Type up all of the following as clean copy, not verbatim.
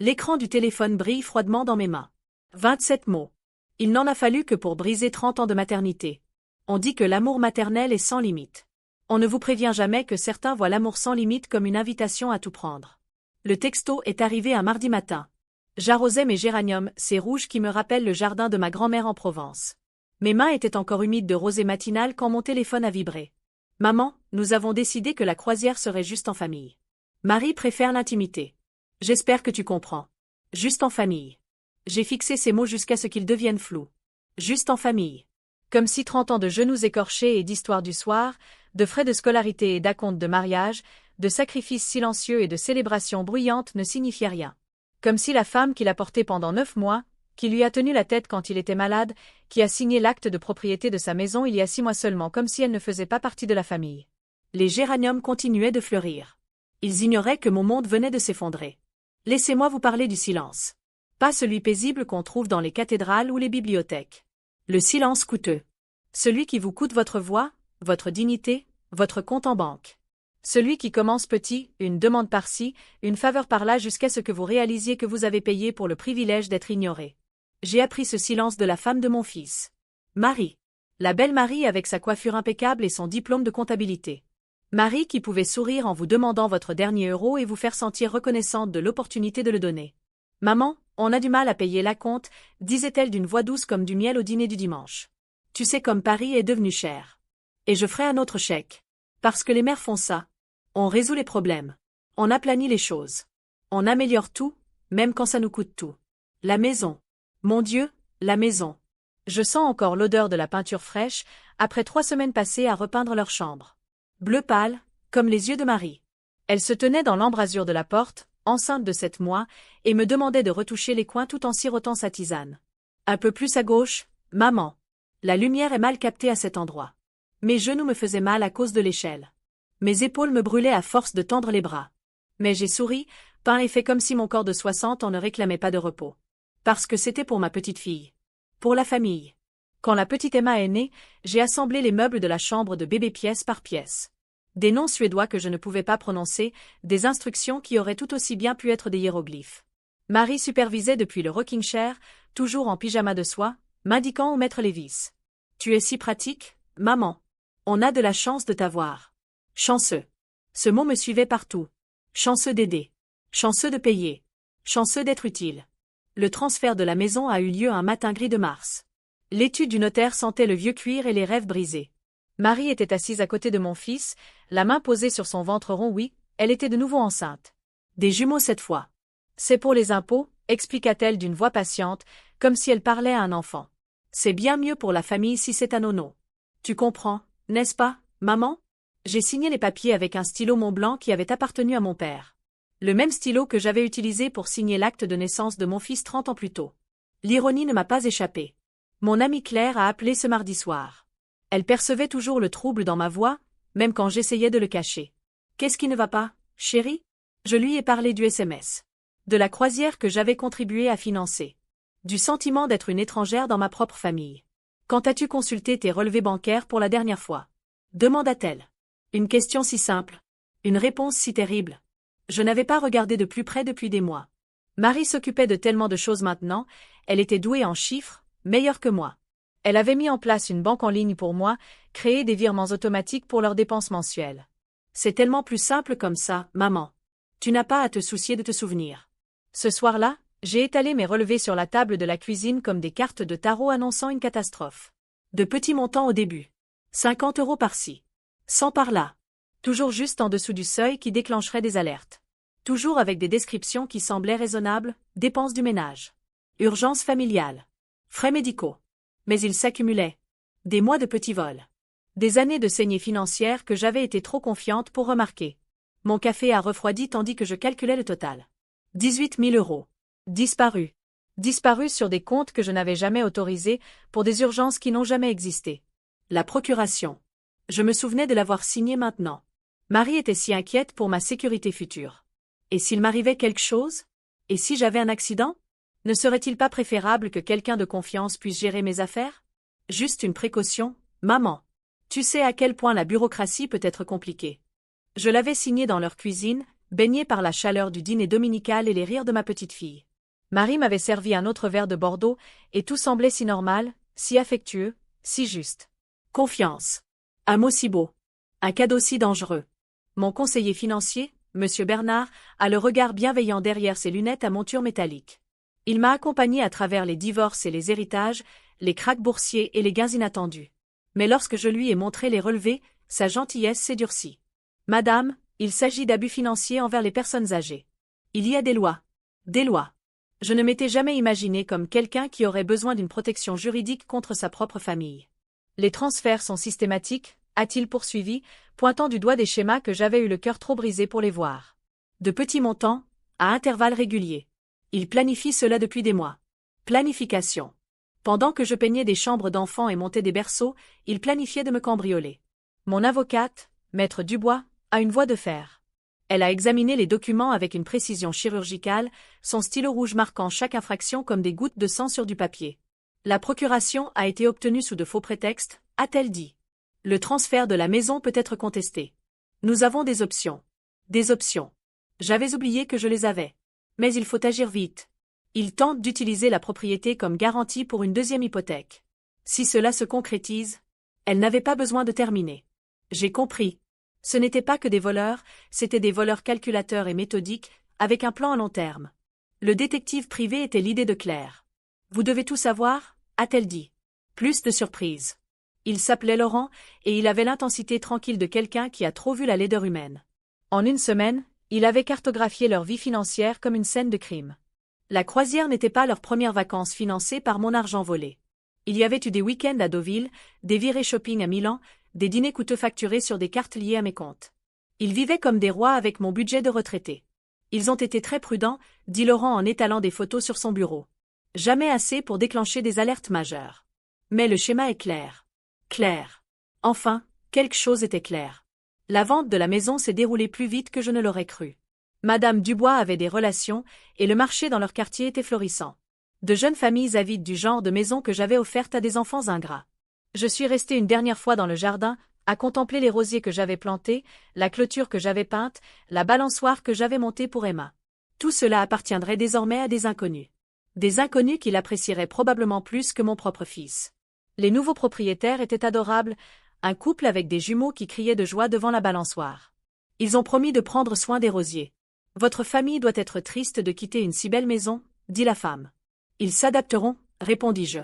L'écran du téléphone brille froidement dans mes mains. 27 mots. Il n'en a fallu que pour briser 30 ans de maternité. On dit que l'amour maternel est sans limite. On ne vous prévient jamais que certains voient l'amour sans limite comme une invitation à tout prendre. Le texto est arrivé un mardi matin. J'arrosais mes géraniums, ces rouges qui me rappellent le jardin de ma grand-mère en Provence. Mes mains étaient encore humides de rosée matinale quand mon téléphone a vibré. Maman, nous avons décidé que la croisière serait juste en famille. Marie préfère l'intimité. J'espère que tu comprends. Juste en famille. J'ai fixé ces mots jusqu'à ce qu'ils deviennent flous. Juste en famille. Comme si 30 ans de genoux écorchés et d'histoire du soir, de frais de scolarité et d'acompte de mariage, de sacrifices silencieux et de célébrations bruyantes ne signifiaient rien. Comme si la femme qui l'a porté pendant 9 mois, qui lui a tenu la tête quand il était malade, qui a signé l'acte de propriété de sa maison il y a 6 mois seulement, comme si elle ne faisait pas partie de la famille. Les géraniums continuaient de fleurir. Ils ignoraient que mon monde venait de s'effondrer. Laissez-moi vous parler du silence. Pas celui paisible qu'on trouve dans les cathédrales ou les bibliothèques. Le silence coûteux. Celui qui vous coûte votre voix, votre dignité, votre compte en banque. Celui qui commence petit, une demande par-ci, une faveur par-là jusqu'à ce que vous réalisiez que vous avez payé pour le privilège d'être ignoré. J'ai appris ce silence de la femme de mon fils. Marie. La belle Marie avec sa coiffure impeccable et son diplôme de comptabilité. Marie qui pouvait sourire en vous demandant votre dernier euro et vous faire sentir reconnaissante de l'opportunité de le donner. Maman, on a du mal à payer l'acompte, disait-elle d'une voix douce comme du miel au dîner du dimanche. Tu sais comme Paris est devenu cher. Et je ferai un autre chèque. Parce que les mères font ça. On résout les problèmes. On aplanit les choses. On améliore tout, même quand ça nous coûte tout. La maison. Mon Dieu, la maison. Je sens encore l'odeur de la peinture fraîche, après 3 semaines passées à repeindre leur chambre. Bleu pâle, comme les yeux de Marie. Elle se tenait dans l'embrasure de la porte, enceinte de 7 mois, et me demandait de retoucher les coins tout en sirotant sa tisane. Un peu plus à gauche, maman. La lumière est mal captée à cet endroit. Mes genoux me faisaient mal à cause de l'échelle. Mes épaules me brûlaient à force de tendre les bras. Mais j'ai souri, peint et fait comme si mon corps de 60 ans ne réclamait pas de repos. Parce que c'était pour ma petite fille. Pour la famille. Quand la petite Emma est née, j'ai assemblé les meubles de la chambre de bébé pièce par pièce. Des noms suédois que je ne pouvais pas prononcer, des instructions qui auraient tout aussi bien pu être des hiéroglyphes. Marie supervisait depuis le rocking chair, toujours en pyjama de soie, m'indiquant où mettre les vis. Tu es si pratique, maman. On a de la chance de t'avoir. Chanceux. Ce mot me suivait partout. Chanceux d'aider. Chanceux de payer. Chanceux d'être utile. Le transfert de la maison a eu lieu un matin gris de mars. L'étude du notaire sentait le vieux cuir et les rêves brisés. Marie était assise à côté de mon fils, la main posée sur son ventre rond. Oui, elle était de nouveau enceinte. Des jumeaux cette fois. C'est pour les impôts, expliqua-t-elle d'une voix patiente, comme si elle parlait à un enfant. C'est bien mieux pour la famille si c'est un nono. Tu comprends, n'est-ce pas, maman? J'ai signé les papiers avec un stylo Montblanc qui avait appartenu à mon père. Le même stylo que j'avais utilisé pour signer l'acte de naissance de mon fils 30 ans plus tôt. L'ironie ne m'a pas échappé. Mon amie Claire a appelé ce mardi soir. Elle percevait toujours le trouble dans ma voix, même quand j'essayais de le cacher. Qu'est-ce qui ne va pas, chérie? Je lui ai parlé du SMS. De la croisière que j'avais contribué à financer. Du sentiment d'être une étrangère dans ma propre famille. Quand as-tu consulté tes relevés bancaires pour la dernière fois? Demanda-t-elle. Une question si simple. Une réponse si terrible. Je n'avais pas regardé de plus près depuis des mois. Marie s'occupait de tellement de choses maintenant, elle était douée en chiffres, meilleure que moi. Elle avait mis en place une banque en ligne pour moi, créé des virements automatiques pour leurs dépenses mensuelles. C'est tellement plus simple comme ça, maman. Tu n'as pas à te soucier de te souvenir. Ce soir-là, j'ai étalé mes relevés sur la table de la cuisine comme des cartes de tarot annonçant une catastrophe. De petits montants au début. 50 € par-ci. 100 par-là. Toujours juste en dessous du seuil qui déclencherait des alertes. Toujours avec des descriptions qui semblaient raisonnables, dépenses du ménage. Urgences familiales. Frais médicaux. Mais ils s'accumulaient. Des mois de petits vols. Des années de saignée financière que j'avais été trop confiante pour remarquer. Mon café a refroidi tandis que je calculais le total. 18 000 €. Disparus. Disparus sur des comptes que je n'avais jamais autorisés, pour des urgences qui n'ont jamais existé. La procuration. Je me souvenais de l'avoir signée maintenant. Marie était si inquiète pour ma sécurité future. Et s'il m'arrivait quelque chose? Et si j'avais un accident? Ne serait-il pas préférable que quelqu'un de confiance puisse gérer mes affaires? Juste une précaution, maman. Tu sais à quel point la bureaucratie peut être compliquée. Je l'avais signée dans leur cuisine, baignée par la chaleur du dîner dominical et les rires de ma petite fille. Marie m'avait servi un autre verre de Bordeaux, et tout semblait si normal, si affectueux, si juste. Confiance. Un mot si beau. Un cadeau si dangereux. Mon conseiller financier, Monsieur Bernard, a le regard bienveillant derrière ses lunettes à monture métallique. Il m'a accompagné à travers les divorces et les héritages, les krachs boursiers et les gains inattendus. Mais lorsque je lui ai montré les relevés, sa gentillesse s'est durcie. Madame, il s'agit d'abus financiers envers les personnes âgées. Il y a des lois. Des lois. Je ne m'étais jamais imaginé comme quelqu'un qui aurait besoin d'une protection juridique contre sa propre famille. Les transferts sont systématiques, a-t-il poursuivi, pointant du doigt des schémas que j'avais eu le cœur trop brisé pour les voir. De petits montants, à intervalles réguliers. Il planifie cela depuis des mois. Planification. Pendant que je peignais des chambres d'enfants et montais des berceaux, il planifiait de me cambrioler. Mon avocate, Maître Dubois, a une voix de fer. Elle a examiné les documents avec une précision chirurgicale, son stylo rouge marquant chaque infraction comme des gouttes de sang sur du papier. La procuration a été obtenue sous de faux prétextes, a-t-elle dit. Le transfert de la maison peut être contesté. Nous avons des options. Des options. J'avais oublié que je les avais. Mais il faut agir vite. Il tente d'utiliser la propriété comme garantie pour une deuxième hypothèque. Si cela se concrétise, elle n'avait pas besoin de terminer. J'ai compris. Ce n'était pas que des voleurs, c'étaient des voleurs calculateurs et méthodiques, avec un plan à long terme. Le détective privé était l'idée de Claire. Vous devez tout savoir, a-t-elle dit. Plus de surprise. Il s'appelait Laurent, et il avait l'intensité tranquille de quelqu'un qui a trop vu la laideur humaine. En une semaine, il avait cartographié leur vie financière comme une scène de crime. La croisière n'était pas leurs premières vacances financées par mon argent volé. Il y avait eu des week-ends à Deauville, des virées shopping à Milan, des dîners coûteux facturés sur des cartes liées à mes comptes. Ils vivaient comme des rois avec mon budget de retraité. Ils ont été très prudents, dit Laurent en étalant des photos sur son bureau. Jamais assez pour déclencher des alertes majeures. Mais le schéma est clair. Clair. Enfin, quelque chose était clair. La vente de la maison s'est déroulée plus vite que je ne l'aurais cru. Madame Dubois avait des relations, et le marché dans leur quartier était florissant. De jeunes familles avides du genre de maison que j'avais offerte à des enfants ingrats. Je suis restée une dernière fois dans le jardin, à contempler les rosiers que j'avais plantés, la clôture que j'avais peinte, la balançoire que j'avais montée pour Emma. Tout cela appartiendrait désormais à des inconnus. Des inconnus qui l'apprécieraient probablement plus que mon propre fils. Les nouveaux propriétaires étaient adorables, un couple avec des jumeaux qui criaient de joie devant la balançoire. Ils ont promis de prendre soin des rosiers. Votre famille doit être triste de quitter une si belle maison, dit la femme. Ils s'adapteront, répondis-je.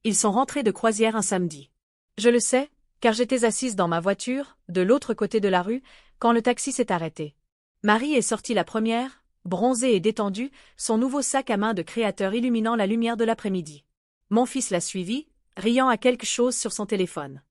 Ils sont rentrés de croisière un samedi. Je le sais, car j'étais assise dans ma voiture, de l'autre côté de la rue, quand le taxi s'est arrêté. Marie est sortie la première, bronzée et détendue, son nouveau sac à main de créateur illuminant la lumière de l'après-midi. Mon fils l'a suivie, riant à quelque chose sur son téléphone.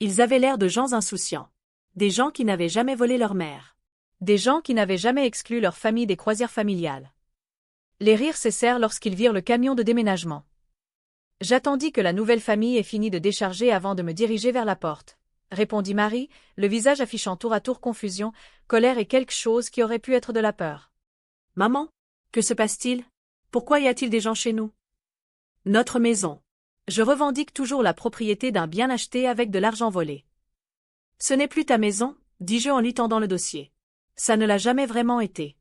Ils avaient l'air de gens insouciants. Des gens qui n'avaient jamais volé leur mère. Des gens qui n'avaient jamais exclu leur famille des croisières familiales. Les rires cessèrent lorsqu'ils virent le camion de déménagement. J'attendis que la nouvelle famille ait fini de décharger avant de me diriger vers la porte, répondit Marie, le visage affichant tour à tour confusion, colère et quelque chose qui aurait pu être de la peur. Maman, que se passe-t-il? Pourquoi y a-t-il des gens chez nous? Notre maison. Je revendique toujours la propriété d'un bien acheté avec de l'argent volé. Ce n'est plus ta maison, dis-je en lui tendant le dossier. Ça ne l'a jamais vraiment été.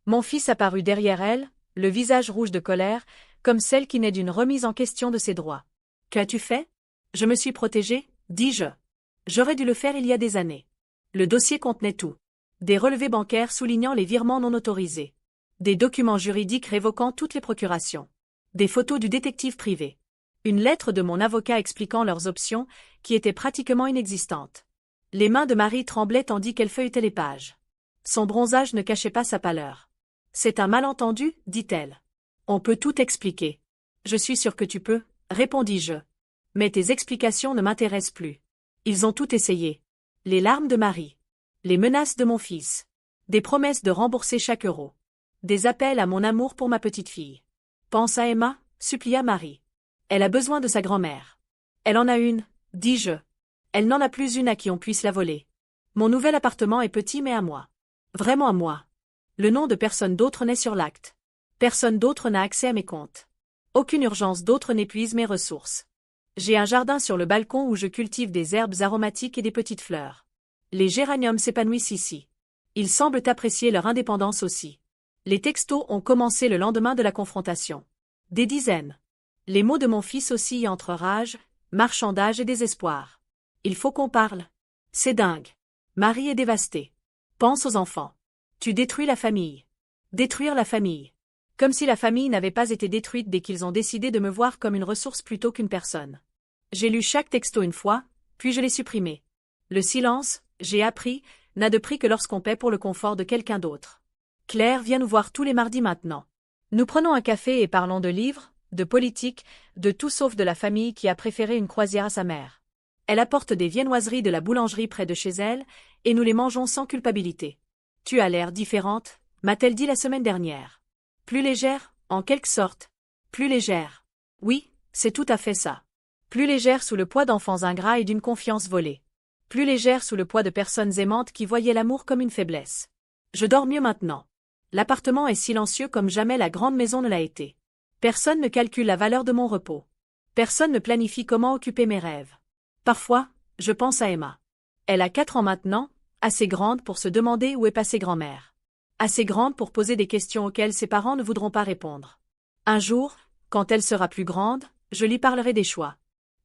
Mon fils apparut derrière elle, le visage rouge de colère, comme celle qui naît d'une remise en question de ses droits. Qu'as-tu fait? Je me suis protégée, dis-je. J'aurais dû le faire il y a des années. Le dossier contenait tout. Des relevés bancaires soulignant les virements non autorisés. Des documents juridiques révoquant toutes les procurations. Des photos du détective privé. Une lettre de mon avocat expliquant leurs options, qui étaient pratiquement inexistantes. Les mains de Marie tremblaient tandis qu'elle feuilletait les pages. Son bronzage ne cachait pas sa pâleur. C'est un malentendu, dit-elle. On peut tout expliquer. Je suis sûre que tu peux, répondis-je. Mais tes explications ne m'intéressent plus. Ils ont tout essayé. Les larmes de Marie. Les menaces de mon fils. Des promesses de rembourser chaque euro. Des appels à mon amour pour ma petite fille. Pense à Emma, supplia Marie. Elle a besoin de sa grand-mère. Elle en a une, dis-je. Elle n'en a plus une à qui on puisse la voler. Mon nouvel appartement est petit mais à moi. Vraiment à moi. Le nom de personne d'autre n'est sur l'acte. Personne d'autre n'a accès à mes comptes. Aucune urgence d'autre n'épuise mes ressources. J'ai un jardin sur le balcon où je cultive des herbes aromatiques et des petites fleurs. Les géraniums s'épanouissent ici. Ils semblent apprécier leur indépendance aussi. Les textos ont commencé le lendemain de la confrontation. Des dizaines. Les mots de mon fils oscillent entre rage, marchandage et désespoir. Il faut qu'on parle. C'est dingue. Marie est dévastée. Pense aux enfants. Tu détruis la famille. Détruire la famille. Comme si la famille n'avait pas été détruite dès qu'ils ont décidé de me voir comme une ressource plutôt qu'une personne. J'ai lu chaque texto une fois, puis je l'ai supprimé. Le silence, j'ai appris, n'a de prix que lorsqu'on paie pour le confort de quelqu'un d'autre. Claire vient nous voir tous les mardis maintenant. Nous prenons un café et parlons de livres, de politique, de tout sauf de la famille qui a préféré une croisière à sa mère. Elle apporte des viennoiseries de la boulangerie près de chez elle, et nous les mangeons sans culpabilité. Tu as l'air différente, m'a-t-elle dit la semaine dernière. Plus légère, en quelque sorte. Plus légère. Oui, c'est tout à fait ça. Plus légère sous le poids d'enfants ingrats et d'une confiance volée. Plus légère sous le poids de personnes aimantes qui voyaient l'amour comme une faiblesse. Je dors mieux maintenant. L'appartement est silencieux comme jamais la grande maison ne l'a été. Personne ne calcule la valeur de mon repos. Personne ne planifie comment occuper mes rêves. Parfois, je pense à Emma. Elle a 4 ans maintenant, assez grande pour se demander où est passée grand-mère. Assez grande pour poser des questions auxquelles ses parents ne voudront pas répondre. Un jour, quand elle sera plus grande, je lui parlerai des choix.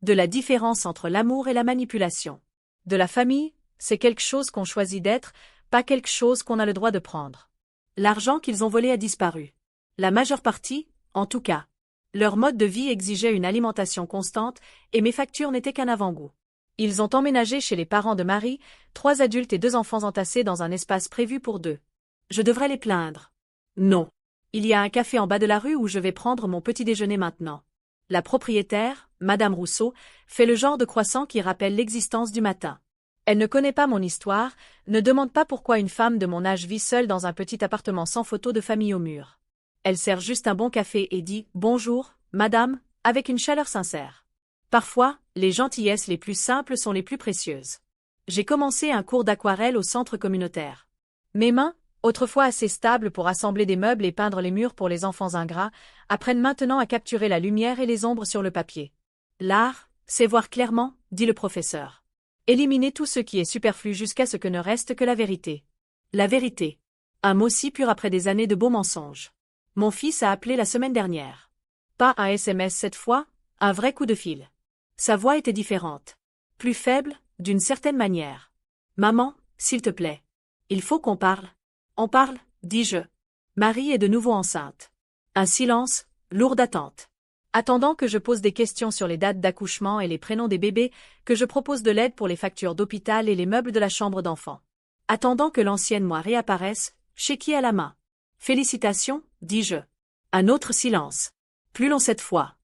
De la différence entre l'amour et la manipulation. De la famille, c'est quelque chose qu'on choisit d'être, pas quelque chose qu'on a le droit de prendre. L'argent qu'ils ont volé a disparu. La majeure partie, en tout cas. Leur mode de vie exigeait une alimentation constante, et mes factures n'étaient qu'un avant-goût. Ils ont emménagé chez les parents de Marie, 3 adultes et 2 enfants entassés dans un espace prévu pour 2. Je devrais les plaindre. Non. Il y a un café en bas de la rue où je vais prendre mon petit déjeuner maintenant. La propriétaire, Madame Rousseau, fait le genre de croissant qui rappelle l'existence du matin. Elle ne connaît pas mon histoire, ne demande pas pourquoi une femme de mon âge vit seule dans un petit appartement sans photo de famille au mur. Elle sert juste un bon café et dit « Bonjour, madame », avec une chaleur sincère. Parfois, les gentillesses les plus simples sont les plus précieuses. J'ai commencé un cours d'aquarelle au centre communautaire. Mes mains, autrefois assez stables pour assembler des meubles et peindre les murs pour les enfants ingrats, apprennent maintenant à capturer la lumière et les ombres sur le papier. L'art, c'est voir clairement, dit le professeur. Éliminer tout ce qui est superflu jusqu'à ce que ne reste que la vérité. La vérité. Un mot si pur après des années de beaux mensonges. Mon fils a appelé la semaine dernière. Pas un SMS cette fois, un vrai coup de fil. Sa voix était différente. Plus faible, d'une certaine manière. Maman, s'il te plaît. Il faut qu'on parle. On parle, dis-je. Marie est de nouveau enceinte. Un silence, lourd d'attente. Attendant que je pose des questions sur les dates d'accouchement et les prénoms des bébés, que je propose de l'aide pour les factures d'hôpital et les meubles de la chambre d'enfant. Attendant que l'ancienne moi réapparaisse, chéquier à la main. Félicitations, dis-je. Un autre silence. Plus long cette fois.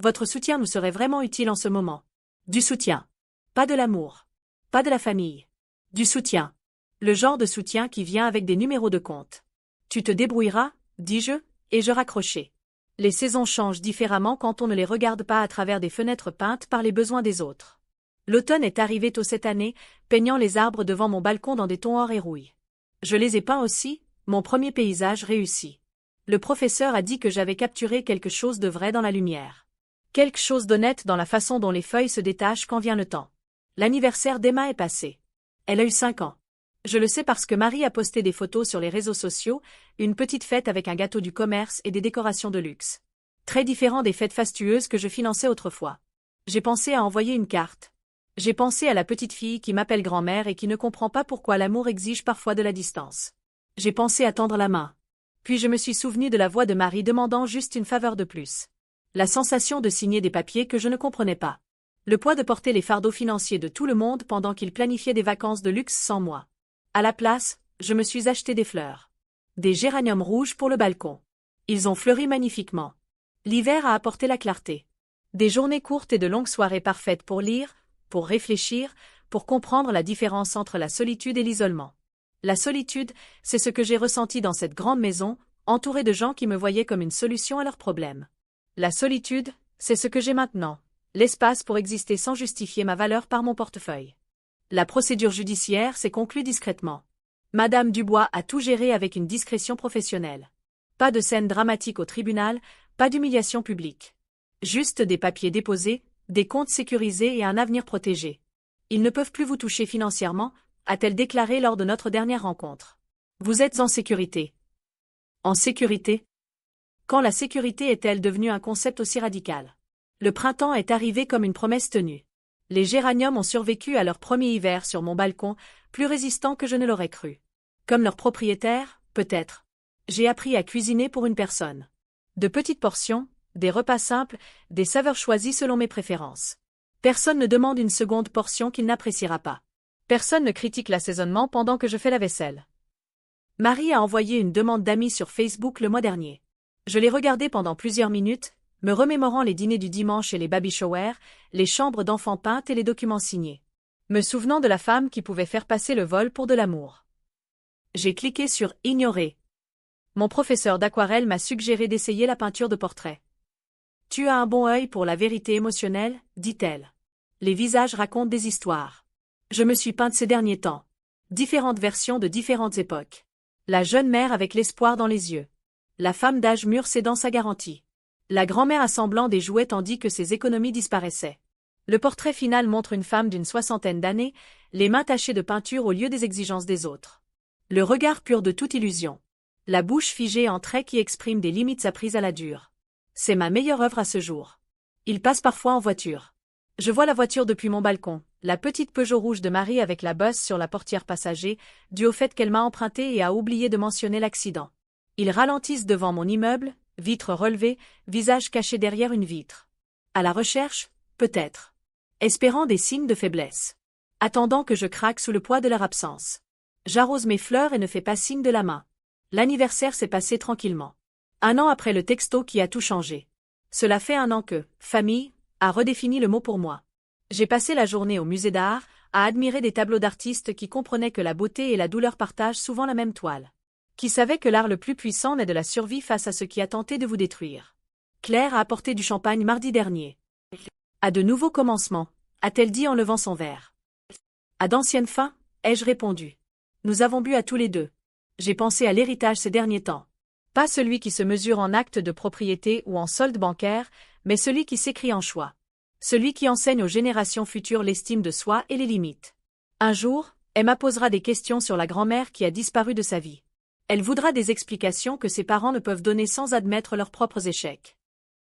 Votre soutien nous serait vraiment utile en ce moment. Du soutien. Pas de l'amour. Pas de la famille. Du soutien. Le genre de soutien qui vient avec des numéros de compte. Tu te débrouilleras, dis-je, et je raccrochai. Les saisons changent différemment quand on ne les regarde pas à travers des fenêtres peintes par les besoins des autres. L'automne est arrivé tôt cette année, peignant les arbres devant mon balcon dans des tons or et rouille. Je les ai peints aussi, mon premier paysage réussi. Le professeur a dit que j'avais capturé quelque chose de vrai dans la lumière. Quelque chose d'honnête dans la façon dont les feuilles se détachent quand vient le temps. L'anniversaire d'Emma est passé. Elle a eu 5 ans. Je le sais parce que Marie a posté des photos sur les réseaux sociaux, une petite fête avec un gâteau du commerce et des décorations de luxe. Très différent des fêtes fastueuses que je finançais autrefois. J'ai pensé à envoyer une carte. J'ai pensé à la petite fille qui m'appelle grand-mère et qui ne comprend pas pourquoi l'amour exige parfois de la distance. J'ai pensé à tendre la main. Puis je me suis souvenu de la voix de Marie demandant juste une faveur de plus. La sensation de signer des papiers que je ne comprenais pas. Le poids de porter les fardeaux financiers de tout le monde pendant qu'ils planifiaient des vacances de luxe sans moi. À la place, je me suis acheté des fleurs. Des géraniums rouges pour le balcon. Ils ont fleuri magnifiquement. L'hiver a apporté la clarté. Des journées courtes et de longues soirées parfaites pour lire, pour réfléchir, pour comprendre la différence entre la solitude et l'isolement. La solitude, c'est ce que j'ai ressenti dans cette grande maison, entourée de gens qui me voyaient comme une solution à leurs problèmes. La solitude, c'est ce que j'ai maintenant, l'espace pour exister sans justifier ma valeur par mon portefeuille. La procédure judiciaire s'est conclue discrètement. Madame Dubois a tout géré avec une discrétion professionnelle. Pas de scène dramatique au tribunal, pas d'humiliation publique. Juste des papiers déposés, des comptes sécurisés et un avenir protégé. Ils ne peuvent plus vous toucher financièrement, a-t-elle déclaré lors de notre dernière rencontre. Vous êtes en sécurité. En sécurité? Quand la sécurité est-elle devenue un concept aussi radical? Le printemps est arrivé comme une promesse tenue. Les géraniums ont survécu à leur premier hiver sur mon balcon, plus résistants que je ne l'aurais cru. Comme leur propriétaire, peut-être. J'ai appris à cuisiner pour une personne. De petites portions, des repas simples, des saveurs choisies selon mes préférences. Personne ne demande une seconde portion qu'il n'appréciera pas. Personne ne critique l'assaisonnement pendant que je fais la vaisselle. Marie a envoyé une demande d'amis sur Facebook le mois dernier. Je l'ai regardée pendant plusieurs minutes, me remémorant les dîners du dimanche et les baby showers, les chambres d'enfants peintes et les documents signés. Me souvenant de la femme qui pouvait faire passer le vol pour de l'amour. J'ai cliqué sur « Ignorer ». Mon professeur d'aquarelle m'a suggéré d'essayer la peinture de portrait. « Tu as un bon œil pour la vérité émotionnelle », dit-elle. Les visages racontent des histoires. Je me suis peinte ces derniers temps. Différentes versions de différentes époques. La jeune mère avec l'espoir dans les yeux. La femme d'âge mûr cédant sa garantie. La grand-mère assemblant des jouets tandis que ses économies disparaissaient. Le portrait final montre une femme d'une soixantaine d'années, les mains tachées de peinture au lieu des exigences des autres. Le regard pur de toute illusion. La bouche figée en traits qui expriment des limites apprises à la dure. C'est ma meilleure œuvre à ce jour. Il passe parfois en voiture. Je vois la voiture depuis mon balcon, la petite Peugeot rouge de Marie avec la bosse sur la portière passager, dû au fait qu'elle m'a emprunté et a oublié de mentionner l'accident. Ils ralentissent devant mon immeuble, vitre relevée, visage caché derrière une vitre. À la recherche, peut-être. Espérant des signes de faiblesse. Attendant que je craque sous le poids de leur absence. J'arrose mes fleurs et ne fais pas signe de la main. L'anniversaire s'est passé tranquillement. 1 an après le texto qui a tout changé. Cela fait 1 an que « famille » a redéfini le mot pour moi. J'ai passé la journée au musée d'art, à admirer des tableaux d'artistes qui comprenaient que la beauté et la douleur partagent souvent la même toile. Qui savait que l'art le plus puissant naît de la survie face à ce qui a tenté de vous détruire. Claire a apporté du champagne mardi dernier. À de nouveaux commencements, a-t-elle dit en levant son verre. À d'anciennes fins, ai-je répondu. Nous avons bu à tous les deux. J'ai pensé à l'héritage ces derniers temps. Pas celui qui se mesure en acte de propriété ou en solde bancaire, mais celui qui s'écrit en choix. Celui qui enseigne aux générations futures l'estime de soi et les limites. Un jour, Emma posera des questions sur la grand-mère qui a disparu de sa vie. Elle voudra des explications que ses parents ne peuvent donner sans admettre leurs propres échecs.